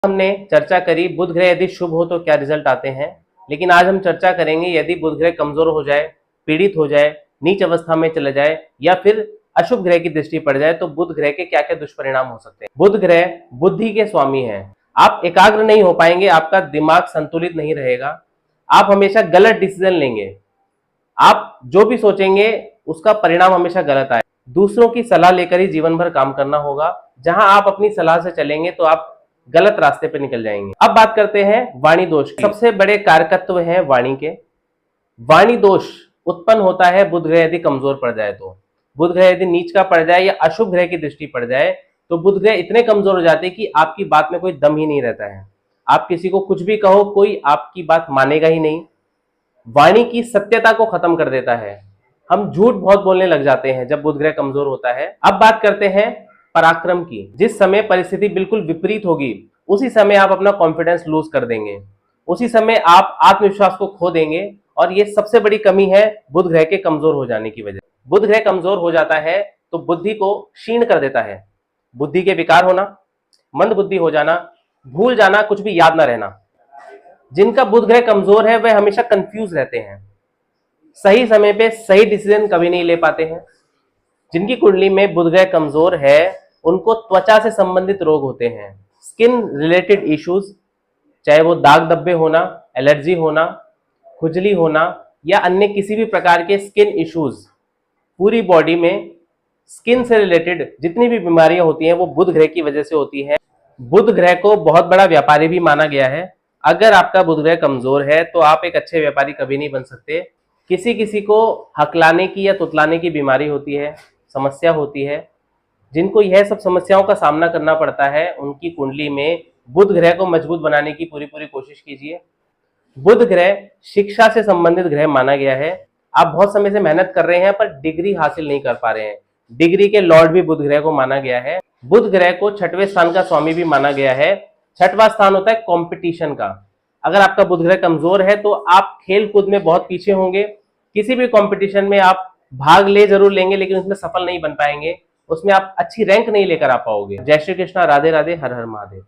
हमने चर्चा करी बुध ग्रह यदि शुभ हो तो क्या रिजल्ट आते हैं, लेकिन आज हम चर्चा करेंगे यदि बुध ग्रह कमजोर हो जाए, पीड़ित हो जाए, नीच अवस्था में चला जाए या फिर अशुभ ग्रह की दृष्टि पड़ जाए तो बुध ग्रह के क्या क्या दुष्परिणाम हो सकते हैं। बुध ग्रह बुद्धि के स्वामी हैं। आप एकाग्र नहीं हो पाएंगे, आपका दिमाग संतुलित नहीं रहेगा, आप हमेशा गलत डिसीजन लेंगे, आप जो भी सोचेंगे उसका परिणाम हमेशा गलत आए। दूसरों की सलाह लेकर ही जीवन भर काम करना होगा। जहां आप अपनी सलाह से चलेंगे तो आप गलत रास्ते पे निकल जाएंगे। अब बात करते हैं वाणी दोष की। सबसे बड़े कारकत्व हैं वाणी के। वाणी दोष उत्पन्न होता है बुध ग्रह यदि कमजोर पड़ जाए तो। बुध ग्रह यदि नीच का पड़ जाए या अशुभ ग्रह की दृष्टि पड़ जाए तो बुध ग्रह इतने कमजोर हो जाते हैं कि आपकी बात में कोई दम ही नहीं रहता है। आप किसी को कुछ भी कहो, कोई आपकी बात मानेगा ही नहीं। वाणी की सत्यता को खत्म कर देता है। हम झूठ बहुत बोलने लग जाते हैं जब बुध ग्रह कमजोर होता है। अब बात करते हैं पराक्रम की। जिस समय परिस्थिति बिल्कुल विपरीत होगी उसी समय आप अपना कॉन्फिडेंस लूज कर देंगे, उसी समय आप आत्मविश्वास को खो देंगे और ये सबसे बड़ी कमी है बुध ग्रह के कमजोर हो जाने की वजह। बुध ग्रह कमजोर हो जाता है तो बुद्धि को क्षीण कर देता है। बुद्धि के विकार होना, मंद बुद्धि हो जाना, भूल जाना, कुछ भी याद ना रहना। जिनका बुध ग्रह कमजोर है वह हमेशा कंफ्यूज रहते हैं, सही समय पे सही डिसीजन कभी नहीं ले पाते हैं। जिनकी कुंडली में बुध ग्रह कमजोर है उनको त्वचा से संबंधित रोग होते हैं, स्किन रिलेटेड इश्यूज, चाहे वो दाग धब्बे होना, एलर्जी होना, खुजली होना या अन्य किसी भी प्रकार के स्किन इश्यूज। पूरी बॉडी में स्किन से रिलेटेड जितनी भी बीमारियां होती हैं वो बुध ग्रह की वजह से होती हैं। बुध ग्रह को बहुत बड़ा व्यापारी भी माना गया है। अगर आपका बुध ग्रह कमजोर है तो आप एक अच्छे व्यापारी कभी नहीं बन सकते। किसी किसी को हकलाने की या तुतलाने की बीमारी होती है, समस्या होती है। जिनको यह सब समस्याओं का सामना करना पड़ता है उनकी कुंडली में बुध ग्रह को मजबूत बनाने की पूरी कोशिश कीजिए। बुध ग्रह शिक्षा से संबंधित ग्रह माना गया है। आप बहुत समय से मेहनत कर रहे हैं पर डिग्री हासिल नहीं कर पा रहे हैं, डिग्री के लॉर्ड भी बुध ग्रह को माना गया है। बुध ग्रह को छठवें स्थान का स्वामी भी माना गया है। छठवां स्थान होता है कंपटीशन का। अगर आपका बुध ग्रह कमजोर है तो आप खेल कूद में बहुत पीछे होंगे। किसी भी कंपटीशन में आप भाग ले जरूर लेंगे लेकिन उसमें सफल नहीं बन पाएंगे, उसमें आप अच्छी रैंक नहीं लेकर आ पाओगे। जय श्री कृष्णा, राधे राधे, हर हर महादेव।